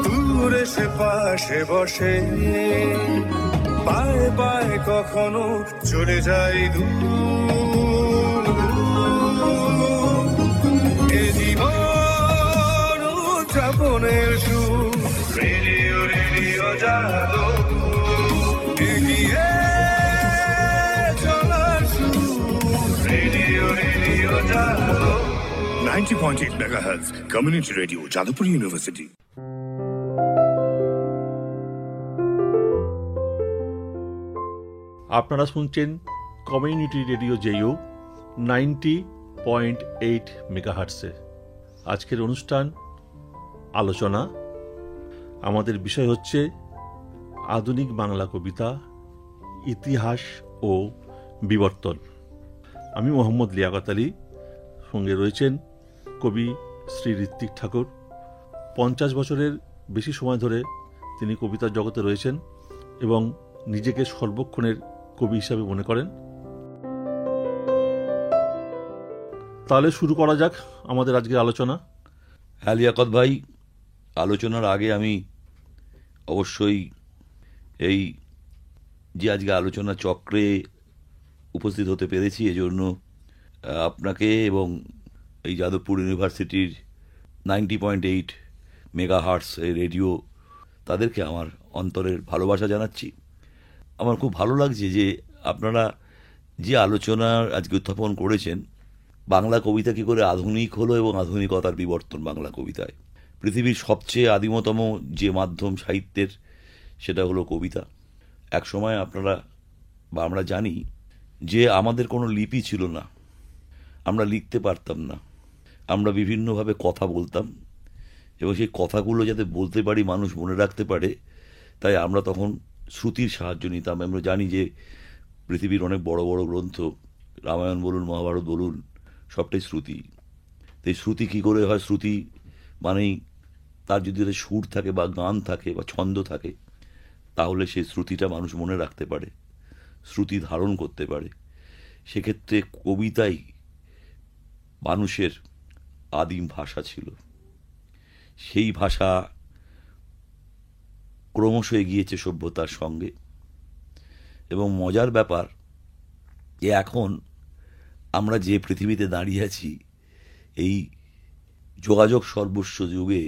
দূরে সে পাশে বসে, পায়ে পায়ে কখনো চলে যায় দূর। এ জীবন উদযাপনের সুর, রেডিও রেডিও জাদু, এগিয়ে চলার সুর, রেডিও রেডিও জাদু। 90.8 MHz community radio, Jadavpur university. আপনারা শুনছেন কমিউনিটি রেডিও জেইউ 90.8 মেগাহার্টসে। আজকের অনুষ্ঠান আলোচনা, আমাদের বিষয় হচ্ছে আধুনিক বাংলা কবিতা, ইতিহাস ও বিবর্তন। আমি মোহাম্মদ লিয়াকত আলী, সঙ্গে রয়েছেন কবি শ্রী ঋত্বিক ঠাকুর। 50 বছরের বেশি সময় ধরে তিনি কবিতার জগতে রয়েছেন এবং নিজেকে সর্বক্ষণের কবি হিসাবে মনে করেন। তাহলে শুরু করা যাক আমাদের আজকের আলোচনা। হ্যাঁ লিয়াকত ভাই, আলোচনার আগে আমি অবশ্যই এই যে আজকে আলোচনা চক্রে উপস্থিত হতে পেরেছি এজন্য আপনাকে এবং এই যাদবপুর ইউনিভার্সিটির 90.8 মেগাহার্টস এই রেডিও, তাদেরকে আমার অন্তরের ভালোবাসা জানাচ্ছি। আমার খুব ভালো লাগছে যে আপনারা যে আলোচনার আজকে উত্থাপন করেছেন, বাংলা কবিতা কী করে আধুনিক হলো এবং আধুনিকতার বিবর্তন বাংলা কবিতায়। পৃথিবীর সবচেয়ে আদিমতম যে মাধ্যম সাহিত্যের, সেটা হলো কবিতা। এক সময় আপনারা বা আমরা জানি যে আমাদের কোনো লিপি ছিল না, আমরা লিখতে পারতাম না, আমরা বিভিন্নভাবে কথা বলতাম এবং সেই কথাগুলো যাতে বলতে পারি, মানুষ মনে রাখতে পারে, তাই আমরা তখন শ্রুতির সাহায্য নিতাম। আমরা জানি যে পৃথিবীর অনেক বড় বড় গ্রন্থ, রামায়ণ বলুন, মহাভারত বলুন, সবটাই শ্রুতি। তাই শ্রুতি কী করে হয়? শ্রুতি মানেই তার যদি সুর থাকে বা গান থাকে বা ছন্দ থাকে, তাহলে সেই শ্রুতিটা মানুষ মনে রাখতে পারে, শ্রুতি ধারণ করতে পারে। সেক্ষেত্রে কবিতাই মানুষের আদিম ভাষা ছিল। সেই ভাষা ক্রমশ এগিয়েছে সভ্যতার সঙ্গে এবং মজার ব্যাপার যে এখন আমরা যে পৃথিবীতে দাঁড়িয়ে আছি, এই যোগাযোগ সর্বস্ব যুগে,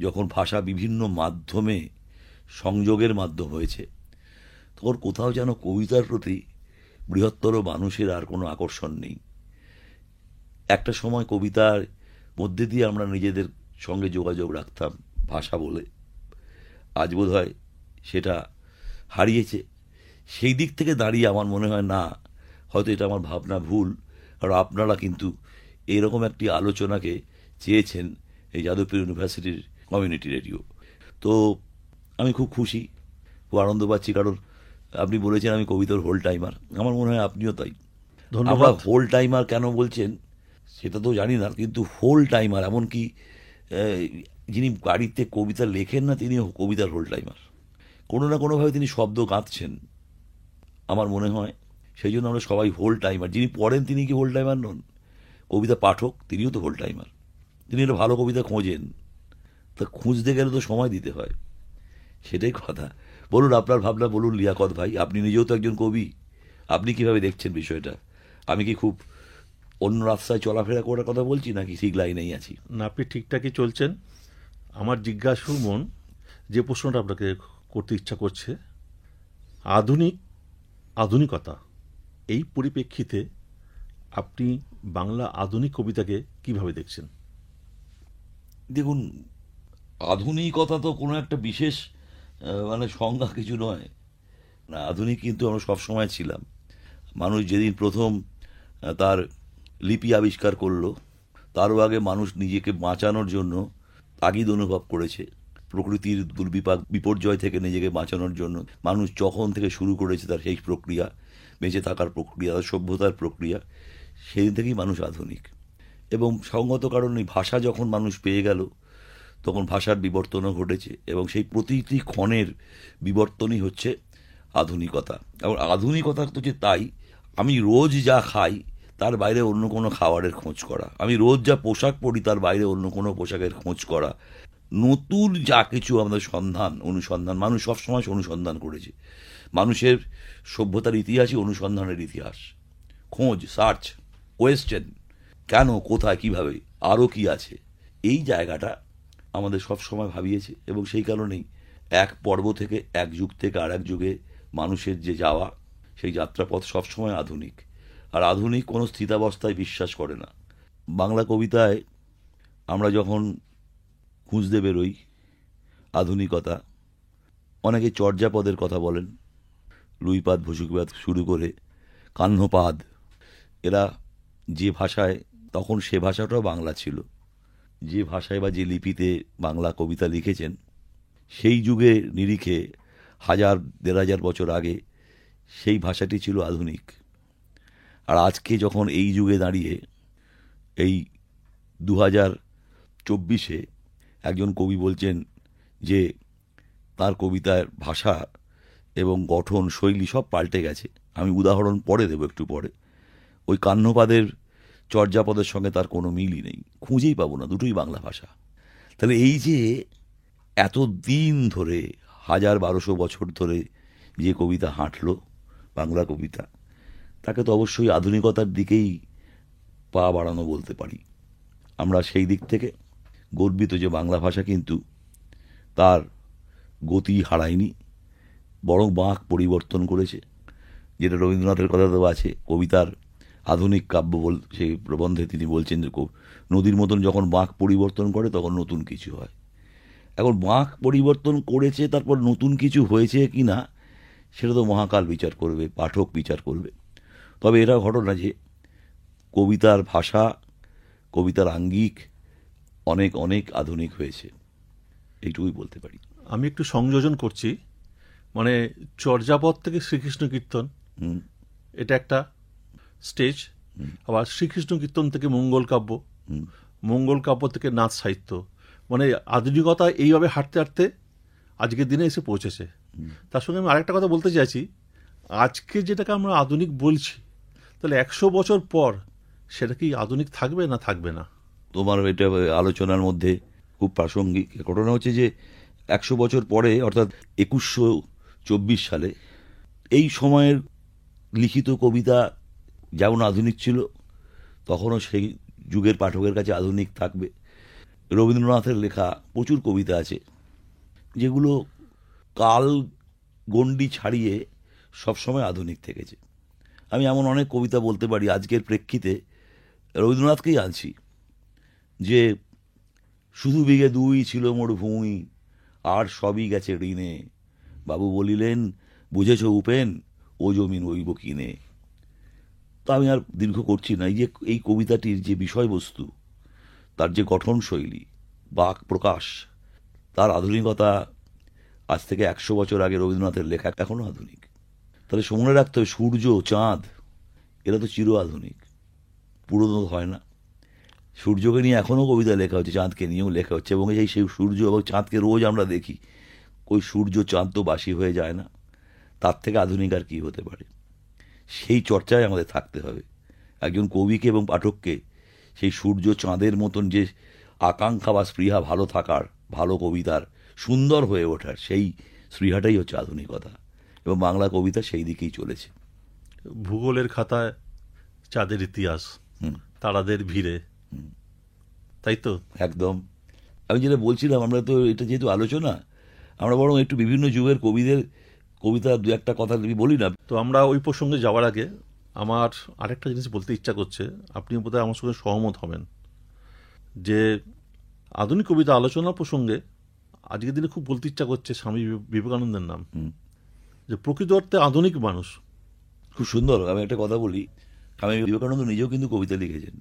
যখন ভাষা বিভিন্ন মাধ্যমে সংযোগের মাধ্যম হয়েছে, তখন কোথাও যেন কবিতার প্রতি বৃহত্তর মানুষের আর কোনো আকর্ষণ নেই। একটা সময় কবিতার মধ্যে দিয়ে আমরা নিজেদের সঙ্গে যোগাযোগ রাখতাম ভাষা বলে, আজ বোধ হয় সেটা হারিয়েছে। সেই দিক থেকে দাঁড়িয়ে আমার মনে হয় না, হয়তো এটা আমার ভাবনা ভুল, কারণ আপনারা কিন্তু এরকম একটি আলোচনাকে চেয়েছেন এই যাদবপুর ইউনিভার্সিটির কমিউনিটি রেডিও। তো আমি খুব খুশি, খুব আনন্দ পাচ্ছি, কারণ আপনি বলেছেন আমি কবিতার হোল টাইমার। আমার মনে হয় আপনিও তাই। আমরা হোল টাইমার কেন বলছেন সেটা তো জানি না, কিন্তু হোল টাইমার, এমনকি যিনি বাড়িতে কবিতা লেখেন না, তিনিও কবিতার হোল টাইমার। কোনো না কোনোভাবে তিনি শব্দ গাঁথছেন, আমার মনে হয়। সেই জন্য আমরা সবাই হোল টাইমার। যিনি পড়েন তিনি কি হোল টাইমার নন? কবিতা পাঠক, তিনিও তো হোল টাইমার। তিনি একটা ভালো কবিতা খোঁজেন, তা খুঁজতে গেলে তো সময় দিতে হয়, সেটাই কথা। বলুন আপনার ভাবনা বলুন লিয়াকত ভাই, আপনি নিজেও তো একজন কবি, আপনি কিভাবে দেখছেন বিষয়টা? আমি কি খুব অন্য রাস্তায় চলাফেরা করার কথা বলছি, নাকি ঠিক লাইনেই আছি? না, আপনি ঠিকঠাকই চলছেন। আমার জিজ্ঞাসু মন যে প্রশ্নটা আপনাকে করতে ইচ্ছা করছে, আধুনিকতা, এই পরিপ্রেক্ষিতে আপনি বাংলা আধুনিক কবিতাকে কিভাবে দেখছেন? দেখুন, আধুনিকতা তো কোনো একটা বিশেষ সংজ্ঞা কিছু নয় না। আধুনিক কিন্তু আমরা সবসময় ছিলাম। মানুষ যেদিন প্রথম তার লিপি আবিষ্কার করলো, তারও আগে মানুষ নিজেকে বাঁচানোর জন্য তাগিদ অনুভব করেছে। প্রকৃতির দুর্বিপাক বিপর্যয় থেকে নিজেকে বাঁচানোর জন্য মানুষ যখন থেকে শুরু করেছে তার সেই প্রক্রিয়া, বেঁচে থাকার প্রক্রিয়া, সভ্যতার প্রক্রিয়া, সেই থেকেই মানুষ আধুনিক। এবং সঙ্গত কারণে ভাষা যখন মানুষ পেয়ে গেল, তখন ভাষার বিবর্তনও ঘটেছে এবং সেই প্রতিটি ক্ষণের বিবর্তনই হচ্ছে আধুনিকতা। এবং আধুনিকতা তো যে তাই, আমি রোজ যা খাই তার বাইরে অন্য কোনো খাবারের খোঁজ করা, আমি রোজ যা পোশাক পরি তার বাইরে অন্য কোনো পোশাকের খোঁজ করা, নতুন যা কিছু আমাদের অনুসন্ধান মানুষ সবসময় অনুসন্ধান করেছে। মানুষের সভ্যতার ইতিহাসই অনুসন্ধানের ইতিহাস, খোঁজ, সার্চ, কোয়েশ্চেন, কেন, কোথায়, কিভাবে, আরও কি আছে, এই জায়গাটা আমাদের সব সময় ভাবিয়েছে। এবং সেই কারণেই এক পর্ব থেকে, এক যুগ থেকে আর এক যুগে মানুষের যে যাওয়া, সেই যাত্রাপথ সবসময় আধুনিক। আর আধুনিক কোনো স্থিতাবস্থায় বিশ্বাস করে না। বাংলা কবিতায় আমরা যখন খুঁজতে বেরোই আধুনিকতা, অনেকে চর্যাপদের কথা বলেন, লুইপাদ, ভসুকিপাদ শুরু করে কাহ্নপাদ, এরা যে ভাষায়, তখন সে ভাষাটাও বাংলা ছিল, যে ভাষায় বা যে লিপিতে বাংলা কবিতা লিখেছেন, সেই যুগে নিরিখে 1000-1500 বছর আগে সেই ভাষাটি ছিল আধুনিক। আর আজকে যখন এই যুগে দাঁড়িয়ে এই 2024-এ একজন কবি বলছেন যে তার কবিতার ভাষা এবং গঠন শৈলী সব পাল্টে গেছে, আমি উদাহরণ পরে দেব একটু পরে, ওই কাহ্নপাদের চর্যাপদের সঙ্গে তার কোনো মিলই নেই, খুঁজেই পাবো না, দুটোই বাংলা ভাষা। তাহলে এই যে এত দিন ধরে 1000-1200 বছর ধরে যে কবিতা হাঁটলো, বাংলা কবিতা, তাকে তো অবশ্যই আধুনিকতার দিকেই পা বাড়ানো বলতে পারি। আমরা সেই দিক থেকে গর্বিত যে বাংলা ভাষা কিন্তু তার গতি হারায়নি, বরং বাঁক পরিবর্তন করেছে। যেটা রবীন্দ্রনাথের কথা তো আছে, কবিতার আধুনিক কাব্য সেই প্রবন্ধে তিনি বলছেন যে নদীর মতন যখন বাঁক পরিবর্তন করে তখন নতুন কিছু হয়। এখন বাঁক পরিবর্তন করেছে, তারপর নতুন কিছু হয়েছে কি না সেটা তো মহাকাল বিচার করবে, পাঠক বিচার করবে। তবে এটা ঘটনা যে কবিতার ভাষা, কবিতার আঙ্গিক অনেক অনেক আধুনিক হয়েছে, এইটুকুই বলতে পারি। আমি একটু সংযোজন করছি, মানে চর্যাপদ থেকে শ্রীকৃষ্ণ কীর্তন, এটা একটা স্টেজ, আবার শ্রীকৃষ্ণ কীর্তন থেকে মঙ্গল কাব্য, মঙ্গল কাব্য থেকে নাচ সাহিত্য, মানে আধুনিকতা এইভাবে হাঁটতে হাঁটতে আজকের দিনে এসে পৌঁছেছে। তার সঙ্গে আমি আরেকটা কথা বলতে চাইছি, আজকে যেটাকে আমরা আধুনিক বলছি, তাহলে 100 বছর পর সেটা কি আধুনিক থাকবে না থাকবে না? তোমার এটা আলোচনার মধ্যে খুব প্রাসঙ্গিক ঘটনা হচ্ছে যে 100 বছর পরে, অর্থাৎ 2124 সালে, এই সময়ের লিখিত কবিতা যেমন আধুনিক ছিল, তখনও সেই যুগের পাঠকের কাছে আধুনিক থাকবে। রবীন্দ্রনাথের লেখা প্রচুর কবিতা আছে যেগুলো কাল গণ্ডি ছাড়িয়ে সবসময় আধুনিক থেকেছে। আমি এমন অনেক কবিতা বলতে পারি, আজকের প্রেক্ষিতে রবীন্দ্রনাথকেই আনছি, যে শুধু বিঘে 2 ছিল মোর ভূমি, আর সবই গেছে ঋণে, বাবু বলিলেন বুঝেছ উপেন, ও জমিন ওইব কিনে। তো আমি আর দীর্ঘ করছি না। এই কবিতাটির যে বিষয়বস্তু, তার যে গঠনশৈলী, বাক প্রকাশ, তার আধুনিকতা আজ থেকে 100 বছর আগে রবীন্দ্রনাথের লেখা এখনও আধুনিক। তাহলে মনে রাখতে হবে, সূর্য, চাঁদ, এরা তো চির আধুনিক, পুরনো হয় না। সূর্যকে নিয়ে এখনও কবিতা লেখা হচ্ছে, চাঁদকে নিয়েও লেখা হচ্ছে, এবং সেই সূর্য এবং চাঁদকে রোজ আমরা দেখি। ওই সূর্য চাঁদ তো বাসি হয়ে যায় না, তার থেকে আধুনিক আর কী হতে পারে? সেই চর্চায় আমাদের থাকতে হবে। একজন কবিকে এবং পাঠককে সেই সূর্য চাঁদের মতন যে আকাঙ্ক্ষা বা স্পৃহা ভালো থাকার, ভালো কবিতার, সুন্দর হয়ে ওঠার, সেই স্পৃহাটাই হচ্ছে আধুনিকতা, এবং বাংলা কবিতা সেই দিকেই চলেছে। ভূগোলের খাতায় চাঁদের ইতিহাস, তারাদের ভিড়ে, তাই তো? একদম। আমি যেটা বলছিলাম, আমরা তো এটা যেহেতু আলোচনা, আমরা বরং একটু বিভিন্ন যুগের কবিদের কবিতা 2-1টা কথা বলি না? তো আমরা ওই প্রসঙ্গে যাওয়ার আগে আমার আরেকটা জিনিস বলতে ইচ্ছা করছে, আপনি বোধহয় আমার সঙ্গে সহমত হবেন, যে আধুনিক কবিতা আলোচনার প্রসঙ্গে আজকের দিনে খুব বলতে ইচ্ছা করছে স্বামী বিবেকানন্দের নাম, যে প্রকৃত অর্থে আধুনিক মানুষ। খুব সুন্দর। আমি একটা কথা বলি, স্বামী বিবেকানন্দ নিজেও কিন্তু কবিতা লিখেছেন।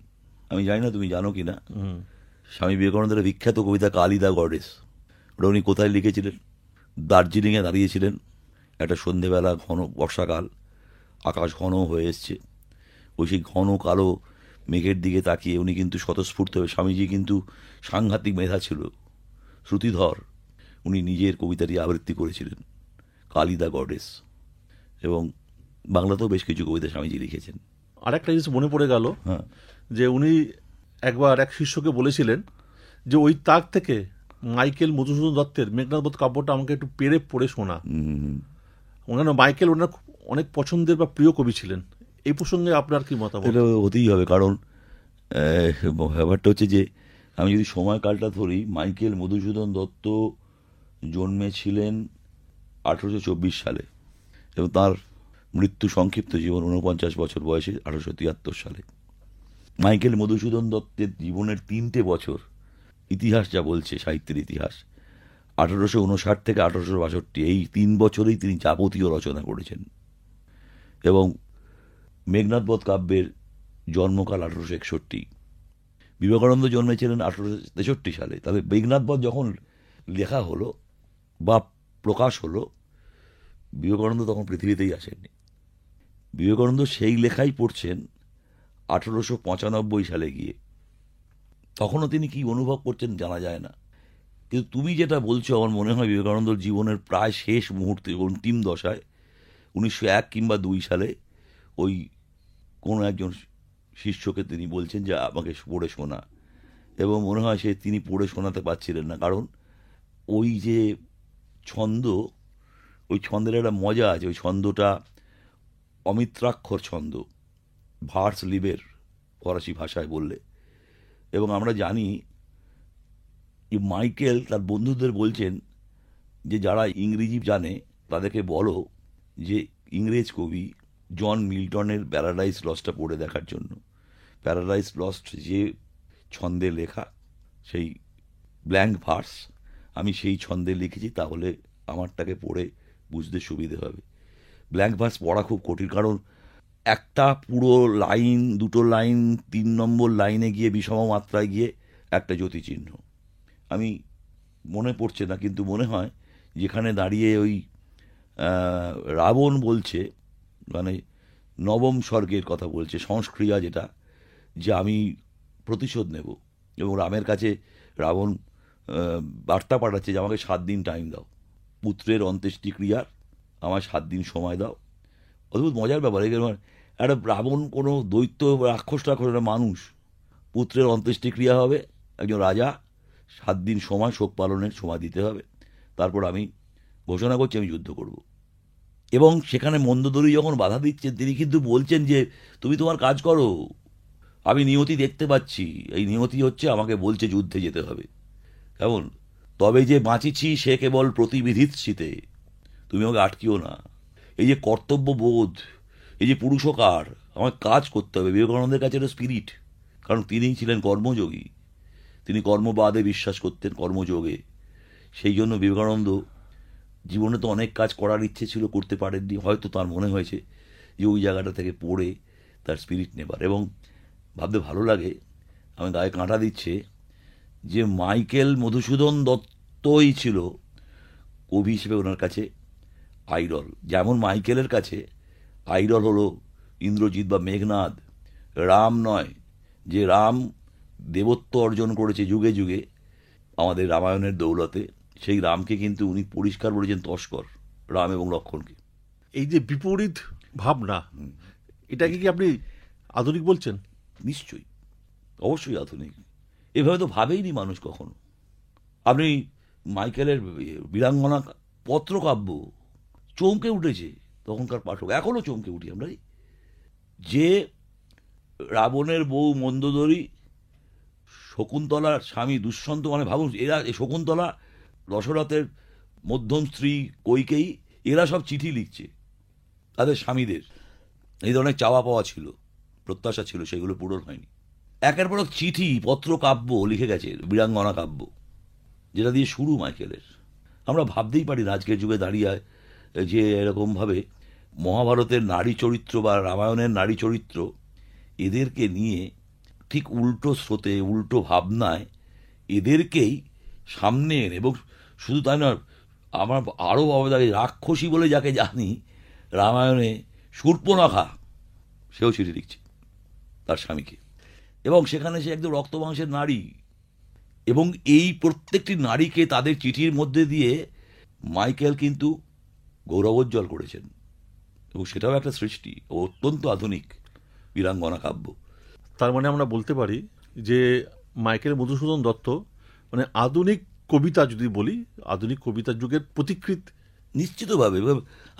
আমি জানি না তুমি জানো কি না, স্বামী বিবেকানন্দের বিখ্যাত কবিতা কালী দ্য গডেস, ওটা উনি কোথায় লিখেছিলেন? দার্জিলিংয়ে দাঁড়িয়েছিলেন একটা সন্ধেবেলা, ঘন বর্ষাকাল, আকাশ ঘন হয়ে এসছে, ওই সেই ঘন কালো মেঘের দিকে তাকিয়ে উনি কিন্তু স্বতঃস্ফূর্ত হয়ে, স্বামীজি কিন্তু সাংঘাতিক মেধা ছিল, শ্রুতিধর, উনি নিজের কবিতাটি আবৃত্তি করেছিলেন, কালী দ্য গডেস। এবং বাংলাতেও বেশ কিছু কবিতা স্বামীজি লিখেছেন। আরেকটা জিনিস মনে পড়ে গেল, হ্যাঁ, যে উনি একবার এক শিষ্যকে বলেছিলেন যে ওই তাক থেকে মাইকেল মধুসূদন দত্তের মেঘনাদবধ কাব্যটা আমাকে একটু পড়ে শোনা। ওনার মাইকেল ওনার অনেক পছন্দের বা প্রিয় কবি ছিলেন। এই প্রসঙ্গে আপনার কি মতামত? এটা হতেই হবে, কারণ ব্যাপারটা হচ্ছে যে আমি যদি সময়কালটা ধরি, মাইকেল মধুসূদন দত্ত জন্মেছিলেন 1824 সালে এবং তার মৃত্যু সংক্ষিপ্ত জীবন 49 বছর বয়সে 1873 সালে। মাইকেল মধুসূদন দত্তের জীবনের 3টে বছর ইতিহাস যা বলছে, সাহিত্যের ইতিহাস, 1859 থেকে 1862, এই 3 বছরেই তিনি যাবতীয় রচনা করেছেন। এবং মেঘনাদবধ কাব্যের জন্মকাল 1861। বিবেকানন্দ জন্মেছিলেন 1863 সালে। তাহলে মেঘনাদবধ যখন লেখা হলো বা প্রকাশ হলো, বিবেকানন্দ তখন পৃথিবীতেই আসেননি। বিবেকানন্দ সেই লেখাই পড়ছেন 1895 সালে গিয়ে। তখনও তিনি কি অনুভব করছেন জানা যায় না, কিন্তু তুমি যেটা বলছো আমার মনে হয় বিবেকানন্দর জীবনের প্রায় শেষ মুহূর্তে, অন্তিম দশায় 1901 কিংবা 2 সালে ওই কোনো একজন শিষ্যকে তিনি বলছেন যে আমাকে পড়ে শোনা, এবং মনে হয় তিনি পড়ে শোনাতে পারছিলেন না, কারণ ওই যে ছন্দ, ওই ছন্দের একটা মজা আছে। ওই ছন্দটা অমিত্রাক্ষর ছন্দ, ভার্স লিবের ফরাসি ভাষায় বললে। এবং আমরা জানি যে মাইকেল তার বন্ধুদের বলছেন যে যারা ইংরেজি জানে তাদেরকে বলো যে ইংরেজ কবি জন মিল্টনের প্যারাডাইস লস্টটা পড়ে দেখার জন্য। প্যারাডাইস লস্ট যে ছন্দে লেখা, সেই ব্ল্যাঙ্ক ভার্স, আমি সেই ছন্দে লিখেছি, তাহলে আমারটাকে পড়ে বুঝতে সুবিধে হবে। ব্ল্যাঙ্ক ভার্স পড়া খুব কঠিন, কারণ একটা পুরো লাইন, 2টো লাইন, 3 নম্বর লাইনে গিয়ে বিষম মাত্রায় গিয়ে একটা জ্যোতিচিহ্ন, আমি মনে পড়ছে না, কিন্তু মনে হয় যেখানে দাঁড়িয়ে ওই রাবণ বলছে, মানে নবম স্বর্গের কথা বলছে, সংস্ক্রিয়া যেটা, যে আমি প্রতিশোধ নেব। এবং রামের কাছে রাবণ বার্তা পাঠাচ্ছে যে আমাকে 7 দিন টাইম দাও, পুত্রের অন্ত্যেষ্টিক্রিয়ার আমার 7 দিন সময় দাও। অদ্ভুত মজার ব্যাপার। একটা রাবণ কোনো দৈত্য রাক্ষস মানুষ, পুত্রের অন্ত্যেষ্টিক্রিয়া হবে, একজন রাজা 7 দিন সময়, শোক পালনের সময় দিতে হবে, তারপর আমি ঘোষণা করছি আমি যুদ্ধ করব। এবং সেখানে মন্দোদরী যখন বাধা দিচ্ছেন, তিনি কিন্তু বলছেন যে তুমি তোমার কাজ করো, আমি নিয়তি দেখতে পাচ্ছি, এই নিয়তি হচ্ছে আমাকে বলছে যুদ্ধে যেতে হবে। কেমন, তবে যে বাঁচিছি সে কেবল প্রতিবিধিত শীতে, তুমি আমাকে আটকিও না। এই যে কর্তব্য বোধ, এই যে পুরুষকার, আমাকে কাজ করতে হবে, বিবেকানন্দের কাছে এটা স্পিরিট। কারণ তিনিই ছিলেন কর্মযোগী, তিনি কর্মবাদে বিশ্বাস করতেন, কর্মযোগে। সেই জন্য বিবেকানন্দ জীবনে তো অনেক কাজ করার ইচ্ছে ছিল, করতে পারেননি, হয়তো তার মনে হয়েছে যে ওই জায়গাটা থেকে পড়ে তার স্পিরিট নেবার। এবং ভাবতে ভালো লাগে, আমি গায়ে কাঁটা দিচ্ছে যে মাইকেল মধুসূদন দত্তই ছিল কবি হিসেবে ওনার কাছে আইডল। যেমন মাইকেলের কাছে আইডল হলো ইন্দ্রজিৎ বা মেঘনাদ, রাম নয়, যে রাম দেবত্ব অর্জন করেছে যুগে যুগে আমাদের রামায়ণের দৌলতে, সেই রামকে কিন্তু উনি পরিষ্কার বলেছেন তস্কর, রাম এবং লক্ষ্মণকে। এই যে বিপরীত ভাবনা, এটাকে কি আপনি আধুনিক বলছেন? নিশ্চয়ই, অবশ্যই আধুনিক। এভাবে তো ভাবেইনি মানুষ কখনো। আপনি মাইকেলের বীরাঙ্গনা পত্রকাব্য চমকে উঠেছে তখনকার পাঠক, এখনো চমকে উঠি আমরা। যে রাবণের বউ মন্দোদরী, শকুন্তলার স্বামী দুষ্যন্ত, মানে ভাবুন, এরা শকুন্তলা, দশরথের মধ্যম স্ত্রী কইকেয়ী, এরা সব চিঠি লিখছে তাদের স্বামীদের। এই ধরনের চাওয়া পাওয়া ছিল, প্রত্যাশা ছিল, সেগুলো পূরণ হয়নি। একের পর এক চিঠি, পত্র, কাব্য লিখে গেছে, বীরাঙ্গনা কাব্য, যেটা দিয়ে শুরু মাইকেলের। আমরা ভাবতেই পারি না আজকের যুগে দাঁড়িয়ে যে এরকমভাবে মহাভারতের নারী চরিত্র বা রামায়ণের নারী চরিত্র, এদেরকে নিয়ে ঠিক উল্টো স্রোতে, উল্টো ভাবনায় এদেরকেই সামনে এনে, এবং শুধু তাই নয়, আমার আরও ভাবে দাঁড়িয়ে রাক্ষসী বলে যাকে জানি রামায়ণে, শূর্পণখা, সেও চিঠি লিখছে তার স্বামীকে, এবং সেখানে সে একদম রক্তমাংসের নারী। এবং এই প্রত্যেকটি নারীকে তাদের চিঠির মধ্যে দিয়ে মাইকেল কিন্তু গৌরবোজ্জ্বল করেছেন, এবং সেটাও একটা সৃষ্টি, অত্যন্ত আধুনিক বীরাঙ্গনা কাব্য। তার মানে আমরা বলতে পারি যে মাইকেল মধুসূদন দত্ত মানে আধুনিক কবিতা, যদি বলি আধুনিক কবিতার যুগের পথিকৃৎ। নিশ্চিতভাবে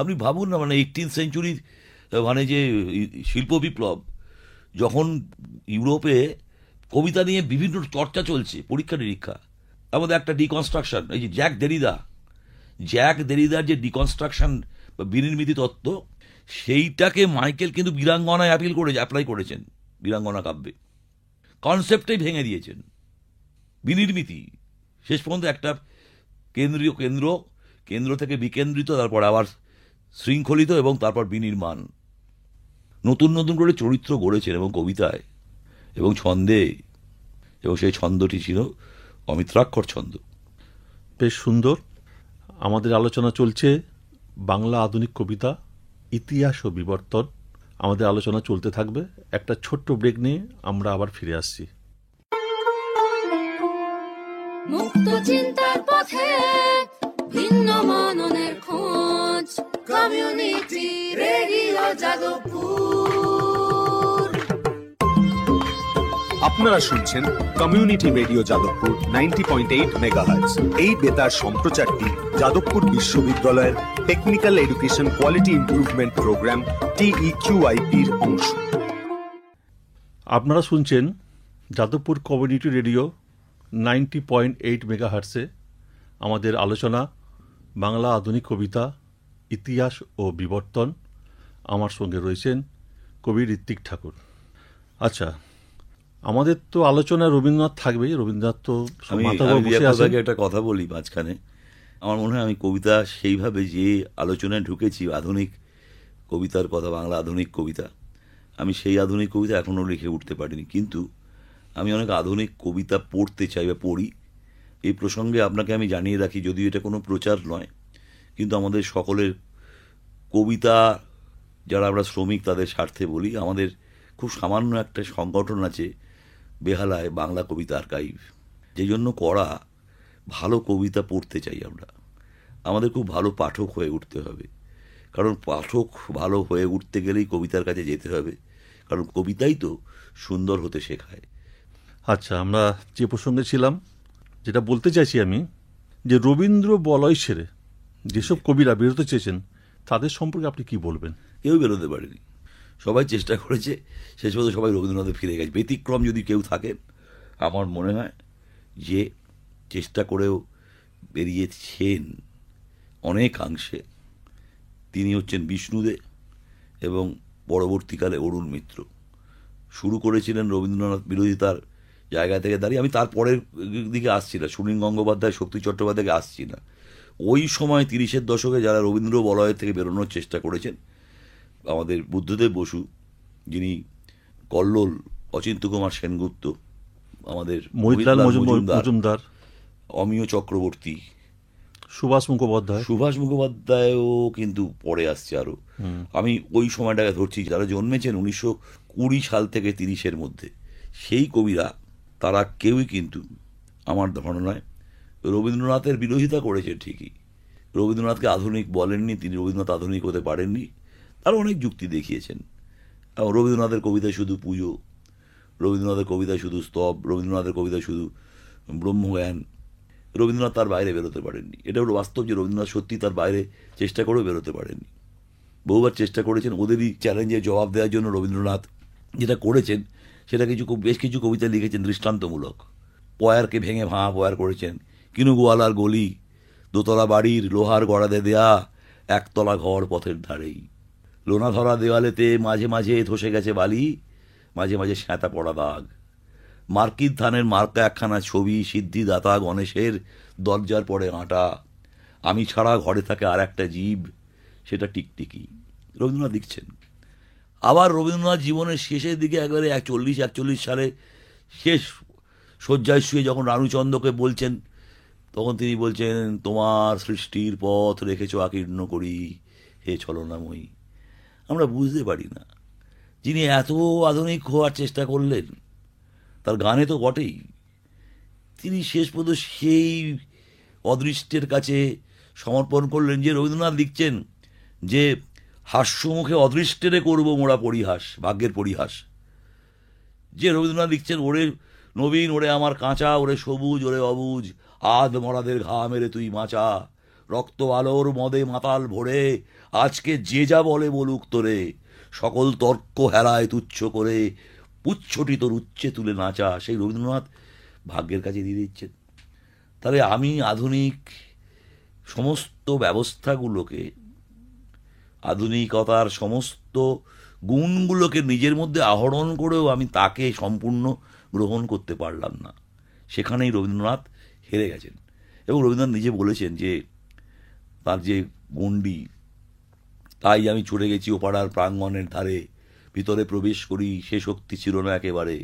আপনি ভাবুন না, মানে 18th সেঞ্চুরির মানে যে শিল্প বিপ্লব, যখন ইউরোপে কবিতা নিয়ে বিভিন্ন চর্চা চলছে, পরীক্ষা নিরীক্ষা, আমাদের একটা ডিকনস্ট্রাকশন, এই যে জ্যাক দেরিদার যে ডিকনস্ট্রাকশন বা বিনির্মিতি তত্ত্ব, সেইটাকে মাইকেল কিন্তু বীরাঙ্গনায় অ্যাপ্লাই করেছেন। বীরাঙ্গনা কাব্যে কনসেপ্টটাই ভেঙে দিয়েছেন। বিনির্মিতি শেষ পর্যন্ত একটা কেন্দ্র থেকে বিকেন্দ্রিত, তারপর আবার শৃঙ্খলিত এবং তারপর বিনির্মাণ। নতুন নতুন করে চরিত্র গড়েছেন এবং কবিতায় এবং ছন্দে, এবং সেই ছন্দটি ছিল অমিত্রাক্ষর ছন্দ। বেশ সুন্দর। আমাদের আলোচনা চলছে বাংলা আধুনিক কবিতা, ইতিহাস ও বিবর্তন। আমাদের আলোচনা চলতে থাকবে। একটা ছোট্ট ব্রেক নিয়ে আমরা আবার ফিরে আসছি। মুক্ত চিন্তার পথে ভিন্ন মননের খোঁজ, কমিউনিটি রেডিও যাদবপুর। আপনারা শুনছেন কমিউনিটি রেডিও যাদবপুর 90.8 মেগাহার্টজ। এই বেতার সম্প্রচারটি যাদবপুর বিশ্ববিদ্যালয়ের technical education quality improvement programme TEQIP-র অংশ। আপনারা শুনছেন যাদবপুর কমিউনিটি রেডিও 90.8 মেগাহার্টসে আমাদের আলোচনা বাংলা আধুনিক কবিতা, ইতিহাস ও বিবর্তন। আমার সঙ্গে রয়েছেন কবি ঋত্বিক ঠাকুর। আচ্ছা, আমাদের তো আলোচনা রবীন্দ্রনাথ থাকবেই। রবীন্দ্রনাথ তো একটা কথা বলি মাঝখানে। আমার মনে হয় আমি কবিতা সেইভাবে যে আলোচনায় ঢুকেছি, আধুনিক কবিতার কথা, বাংলা আধুনিক কবিতা, আমি সেই আধুনিক কবিতা এখনও লিখে উঠতে পারিনি, কিন্তু আমি অনেক আধুনিক কবিতা পড়তে চাই বা পড়ি। এই প্রসঙ্গে আপনাকে আমি জানিয়ে রাখি, যদিও এটা কোনো প্রচার নয়, কিন্তু আমাদের সকলের কবিতা, যারা আমরা শ্রমিক তাদের স্বার্থে বলি, আমাদের খুব সামান্য একটা সংগঠন আছে বেহালায়, বাংলা কবিতা আর্কাইভ, যে জন্য করা। ভালো কবিতা পড়তে চাই আমরা। আমাদের খুব ভালো পাঠক হয়ে উঠতে হবে, কারণ পাঠক ভালো হয়ে উঠতে গেলেই কবিতার কাছে যেতে হবে, কারণ কবিতাই তো সুন্দর হতে শেখায়। আচ্ছা, আমরা যে প্রসঙ্গে ছিলাম, যেটা বলতে চাইছি আমি, যে রবীন্দ্র বলয় সেরে যেসব কবিরা বেরোতে চেয়েছেন তাদের সম্পর্কে আপনি কি বলবেন? কেউ বেরোতে পারেনি, সবাই চেষ্টা করেছে, শেষ পর্যন্ত সবাই রবীন্দ্রনাথে ফিরে গেছে। ব্যতিক্রম যদি কেউ থাকেন, আমার মনে হয় যে চেষ্টা করেও বেরিয়েছেন অনেকাংশে, তিনি হচ্ছেন বিষ্ণুদে এবং পরবর্তীকালে অরুণ মিত্র। শুরু করেছিলেন রবীন্দ্রনাথ বিরোধিতার জায়গা থেকে দাঁড়িয়ে। আমি তারপরের দিকে আসছি না, সুনীল গঙ্গোপাধ্যায়, শক্তি চট্টোপাধ্যায়কে আসছি না। ওই সময় 30-এর দশকে যারা রবীন্দ্র বলয় থেকে বেরোনোর চেষ্টা করেছেন, আমাদের বুদ্ধদেব বসু, যিনি কল্লোল, অচিন্ত কুমার সেনগুপ্ত, আমাদের মহিলাল মজুমদার, অমিয় চক্রবর্তী, সুভাষ মুখোপাধ্যায়ও কিন্তু পরে আসছে আরো। আমি ওই সময়টাকে ধরছি, যারা জন্মেছেন 1920 সাল থেকে 30-এর মধ্যে, সেই কবিরা তারা কেউই কিন্তু আমার ধারণায় রবীন্দ্রনাথের বিরোধিতা করেছেন ঠিকই, রবীন্দ্রনাথকে আধুনিক বলেননি, তিনি রবীন্দ্রনাথ আধুনিক হতে পারেননি, তারা অনেক যুক্তি দেখিয়েছেন। রবীন্দ্রনাথের কবিতায় শুধু পুজো, রবীন্দ্রনাথের কবিতায় শুধু স্তব, রবীন্দ্রনাথের কবিতায় শুধু ব্রহ্মজ্ঞান, রবীন্দ্রনাথ তার বাইরে বেরোতে পারেননি। এটা হলো বাস্তব, যে রবীন্দ্রনাথ সত্যি তার বাইরে চেষ্টা করেও বেরোতে পারেননি। বহুবার চেষ্টা করেছেন, ওদেরই চ্যালেঞ্জে জবাব দেওয়ার জন্য রবীন্দ্রনাথ যেটা করেছেন সেটা বেশ কিছু কবিতা লিখেছেন দৃষ্টান্তমূলক। পয়ারকে ভেঙে ভাঙা পয়ার করেছেন, কিনুগোয়ালার গলি, দোতলা বাড়ির লোহার গড়াদে দেয়া একতলা ঘর পথের ধারেই, লোনা ধরা দেওয়ালেতে মাঝে মাঝে ধসে গেছে বালি, মাঝে মাঝে স্যাঁতা পড়া দাগ, মার্কিন ধানের মার্কা একখানা ছবি, সিদ্ধিদাতা গণেশের দরজার পরে আঁটা, আমি ছাড়া ঘরে থাকে আর একটা জীব, সেটা টিকটিকি। রবীন্দ্রনাথ লিখছেন। আবার রবীন্দ্রনাথ জীবনের শেষের দিকে একবারে 41 সালে শেষ শয্যায় শুয়ে যখন রানুচন্দ্রকে বলছেন, তখন তিনি বলছেন, তোমার সৃষ্টির পথ রেখেছ আকীর্ণ করি হে ছলনাময়ী। আমরা বুঝতে পারি না যিনি এত আধুনিক হওয়ার চেষ্টা করলেন, তার গানে তো বটেই, তিনি শেষ পর্যন্ত সেই অদৃষ্টের কাছে সমর্পণ করলেন। যে রবীন্দ্রনাথ লিখছেন যে হাস্যমুখে অদৃষ্টেরে করব মোরা পরিহাস, ভাগ্যের পরিহাস। যে রবীন্দ্রনাথ লিখছেন, ওরে নবীন, ওরে আমার কাঁচা, ওরে সবুজ, ওরে অবুজ, আধ মরাদের ঘা মেরে তুই মাচা, রক্ত আলোর মদে মাতাল ভরে, আজকে যে যা বলে বলুক তোরে, সকল তর্ক হেলায় তুচ্ছ করে, পুচ্ছটি তোর উচ্চে তুলে নাচা। সেই রবীন্দ্রনাথ ভাগ্যের কাছে দিয়ে দিচ্ছেন। তাহলে আমি আধুনিক সমস্ত ব্যবস্থাগুলোকে, আধুনিকতার সমস্ত গুণগুলোকে নিজের মধ্যে আহরণ করেও আমি তাকে সম্পূর্ণ গ্রহণ করতে পারলাম না। সেখানেই রবীন্দ্রনাথ হেরে গেছেন। এবং রবীন্দ্রনাথ নিজে বলেছেন যে তার যে গণ্ডি, তাই আমি চলে গেছি ওপাড়ার প্রাঙ্গণের ধারে, ভিতরে প্রবেশ করি সে শক্তি ছিল না একেবারে।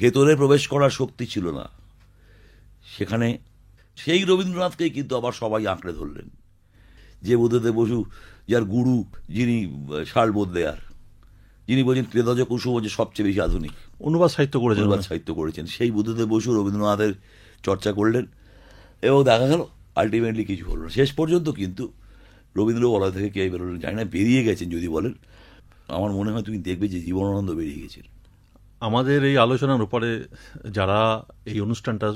ভেতরে প্রবেশ করার শক্তি ছিল না। সেখানে সেই রবীন্দ্রনাথকেই কিন্তু আবার সবাই আঁকড়ে ধরলেন। যে বুদ্ধদেব বসু, যার গুরু, যিনি শালবোধ দেয়ার, যিনি বলছেন ক্রেদজ কুসুম হচ্ছে সবচেয়ে বেশি আধুনিক অনুবাদ সাহিত্য করেছেন, অনুবাদ সাহিত্য করেছেন, সেই বুদ্ধদেব বসু রবীন্দ্রনাথের চর্চা করলেন এবং দেখা গেল আলটিমেটলি কিছু হলো না। শেষ পর্যন্ত কিন্তু রবীন্দ্র বলা থেকে কে বেরোলেন জানি না, বেরিয়ে গেছেন যদি বলেন। আমার মনে হয় তুমি দেখবে যে জীবনানন্দ বেরিয়ে গেছেন। আমাদের এই আলোচনার উপরে যারা এই অনুষ্ঠানটা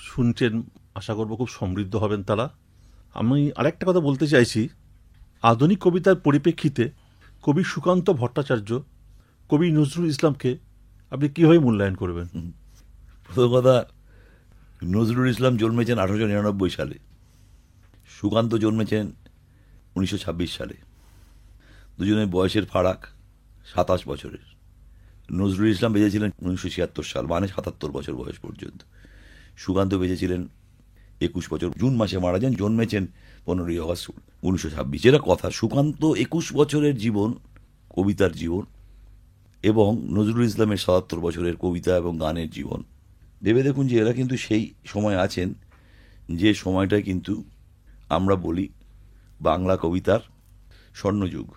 শুনছেন, আশা করব খুব সমৃদ্ধ হবেন তারা। আমি আরেকটা কথা বলতে চাইছি, আধুনিক কবিতার পরিপ্রেক্ষিতে কবি সুকান্ত ভট্টাচার্য, কবি নজরুল ইসলামকে আপনি কীভাবে মূল্যায়ন করবেন? প্রথম কথা, নজরুল ইসলাম জন্মেছেন 1899 সালে, সুকান্ত জন্মেছেন 1926 সালে। দুজনের বয়সের ফারাক 27 বছরের। নজরুল ইসলাম বেঁচেছিলেন 1976 সাল, মানে 77 বছর বয়স পর্যন্ত। সুকান্ত বেঁচেছিলেন 21 বছর, জুন মাসে মারা যান, জন্মেছেন 15ই আগস্ট 1926। যেটা কথা, সুকান্ত 21 বছরের জীবন, কবিতার জীবন, এবং নজরুল ইসলামের 77 বছরের কবিতা এবং গানের জীবন। ভেবে দেখুন যে এরা কিন্তু সেই সময় আছেন যে সময়টা কিন্তু আমরা বলি বাংলা কবিতার স্বর্ণযুগ।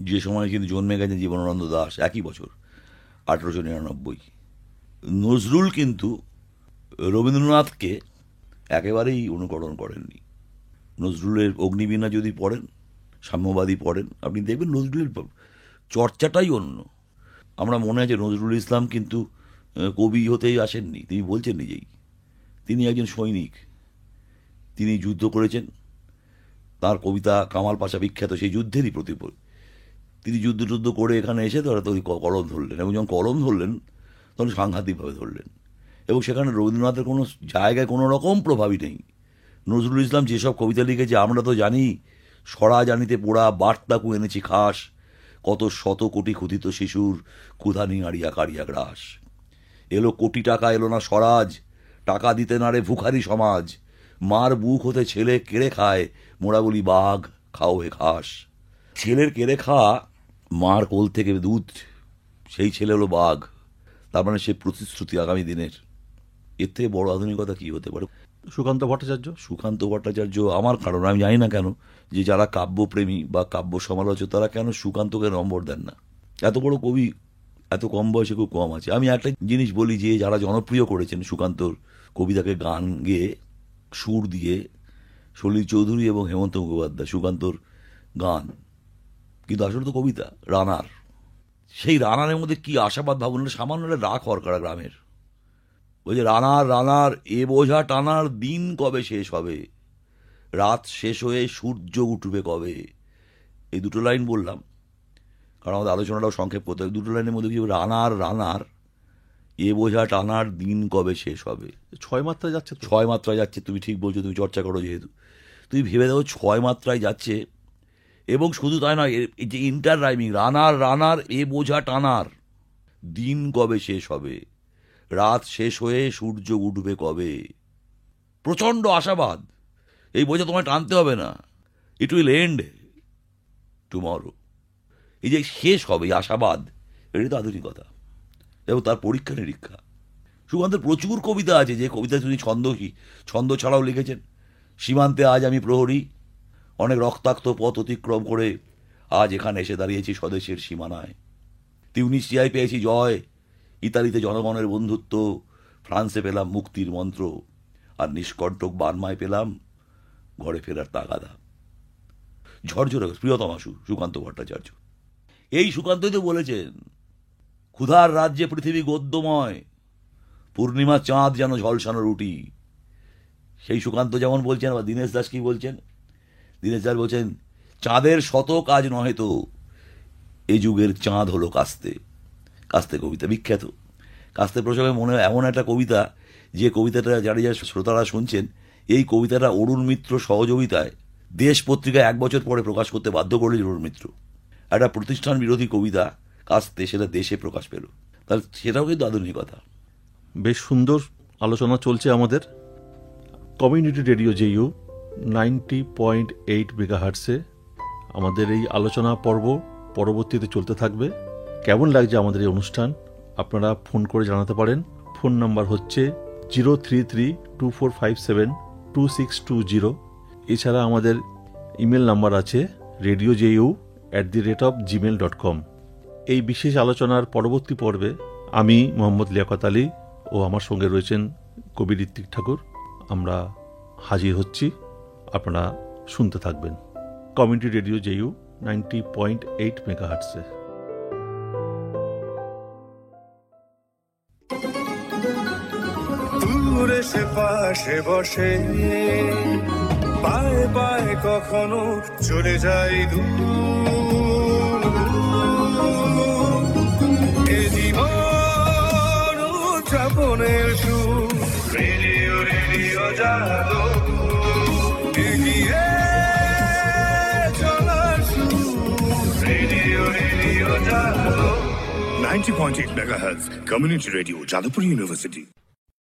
যে সময় কিন্তু জন্মে গেছেন জীবনানন্দ দাশ একই বছর 1899। নজরুল কিন্তু রবীন্দ্রনাথকে একেবারেই অনুকরণ করেননি। নজরুলের অগ্নিবীণা যদি পড়েন, সাম্যবাদী পড়েন, আপনি দেখবেন নজরুলের চর্চাটাই অন্য। আমরা মনে আছে নজরুল ইসলাম কিন্তু কবি হতেই আসেননি, তিনি বলছেন নিজেই তিনি একজন সৈনিক, তিনি যুদ্ধ করেছেন। তার কবিতা কামাল পাশা বিখ্যাত, সেই যুদ্ধেরই প্রতিফল। তিনি যুদ্ধ করে এখানে এসে তারা তো কলম ধরলেন, এবং যখন কলম ধরলেন তখন সাংঘাতিকভাবে ধরলেন, এবং সেখানে রবীন্দ্রনাথের কোনো জায়গায় কোনো রকম প্রভাবই নেই। নজরুল ইসলাম যেসব কবিতা লিখেছে আমরা তো জানি, সরা জানিতে পোড়া বার্তাকু এনেছি খাস, কত শত কোটি ক্ষুধিত শিশুর ক্ষুধা নিঙাড়িয়া কাড়িয়া গ্রাস। এলো কোটি টাকা, এলো না স্বরাজ, টাকা দিতে না রে ভুখারি সমাজ, মার বুক হতে ছেলে কেড়ে খায়, মোরা বলি বাঘ খাও হে ঘাস। ছেলের কেড়ে খাওয়া, মার কোল থেকে দুধ, সেই ছেলে হলো বাঘ। তার মানে সে প্রতিশ্রুতি আগামী দিনের। এর থেকে বড় আধুনিকতা কি হতে পারে? সুকান্ত ভট্টাচার্য, সুকান্ত ভট্টাচার্য আমার কারণ আমি জানি না কেন যে যারা কাব্যপ্রেমী বা কাব্য সমালোচক তারা কেন সুকান্তকে নম্বর দেন না। এত বড় কবি এত কম বয়সে খুব কম আছে। আমি একটা জিনিস বলি যে যারা জনপ্রিয় করেছেন সুকান্তর কবিতাকে গান গেয়ে সুর দিয়ে, সলিল চৌধুরী এবং হেমন্ত মুখোপাধ্যায়, সুকান্তর গান কিন্তু আসলে তো কবিতা। রানার, সেই রানারের মধ্যে কি আশাবাদ ভাবুন, সামান্য রাগ হরকারা গ্রামের, ওই যে রানার রানার এ বোঝা টানার দিন কবে শেষ হবে, রাত শেষ হয়ে সূর্য উঠবে কবে। এই দুটো লাইন বললাম কারণ আমাদের আলোচনাটাও সংক্ষেপ করতে হবে। দুটো লাইনের মধ্যে কি রানার রানার এ বোঝা টানার দিন কবে শেষ হবে। 6 মাত্রায় যাচ্ছে, 6 মাত্রায় যাচ্ছে। তুমি ঠিক বলছো, তুমি চর্চা করো যেহেতু, তুমি ভেবে দেখো 6 মাত্রায় যাচ্ছে। এবং শুধু তাই নয়, এই যে ইন্টার রাইমিং, রানার রানার এ বোঝা টানার দিন কবে শেষ হবে, রাত শেষ হয়ে সূর্য উঠবে কবে। প্রচন্ড আশাবাদ, এই বোঝা তোমায় টানতে হবে না, ইট উইল এন্ড টুমরো। এই যে শেষ হবে, এই আশাবাদ, এটাই তো আধুনিকতা এবং তার পরীক্ষা নিরীক্ষা। সুকান্তের প্রচুর কবিতা আছে যে কবিতা তিনি ছন্দ ছাড়াও লিখেছেন। সীমান্তে আজ আমি প্রহরী, অনেক রক্তাক্ত পথ অতিক্রম করে আজ এখানে এসে দাঁড়িয়েছি স্বদেশের সীমানায়। তিউনিসিয়ায় পেয়েছি জয়, ইতালিতে জনগণের বন্ধুত্ব, ফ্রান্সে পেলাম মুক্তির মন্ত্র, আর নিষ্কণ্টক বার্মায় পেলাম ঘরে ফেরার তাগাদা। ঝরঝরে প্রিয়তমা সুকান্ত ভট্টাচার্য। এই সুকান্তই তো বলেছেন, ক্ষুধার রাজ্যে পৃথিবী গদ্যময়, পূর্ণিমা চাঁদ যেন ঝলসানো রুটি। সেই সুকান্ত যেমন বলছেন, আবার দীনেশ দাস কি বলছেন? দীনেশ দাস বলছেন, চাঁদের শত কাজ নহে তো, এ যুগের চাঁদ হলো কাস্তে। কাস্তে কবিতা বিখ্যাত। কাস্তে প্রসঙ্গে মনে হয় এমন একটা কবিতা, যে কবিতাটা যারা শ্রোতারা শুনছেন, এই কবিতাটা অরুণ মিত্র সহযোগিতায় দেশ পত্রিকায় 1 বছর পরে প্রকাশ করতে বাধ্য করলেন অরুণ মিত্র। একটা প্রতিষ্ঠান বিরোধী কবিতা কাস্তে, সেটা দেশে প্রকাশ পেল। তাহলে সেটাও কিন্তু আধুনিকতা। বেশ সুন্দর আলোচনা চলছে আমাদের। কমিউনিটি রেডিও জেইউ 90.8 মেগাহার্টসে আমাদের এই আলোচনা পর্ব পরবর্তীতে চলতে থাকবে। কেমন লাগছে আমাদের এই অনুষ্ঠান আপনারা ফোন করে জানাতে পারেন। ফোন নাম্বার হচ্ছে 033-2457-2620। এছাড়া আমাদের ইমেল নাম্বার আছে radiojeu@gmail.com। এই বিশেষ আলোচনার পরবর্তী পর্বে আমি মোহাম্মদ লিয়াকত আলী ও আমার সঙ্গে রয়েছেন কবি ঋত্বিক ঠাকুর। আমরা হাজির হচ্ছি, আপনারা শুনতে থাকবেন কমিউনিটি রেডিও জেইউ 90.8 মেগাহার্টসে। দূরে সে পাশে বসে, পায়ে পায়ে কখনো চলে যায় দূর। এ জীবন উদযাপনের সুর, রেডিও রেডিও যাদবপুর। এগিয়ে চলার সুর, radio radio Jadavpur. 90.8 megahertz, Community Radio, Jadavpur University.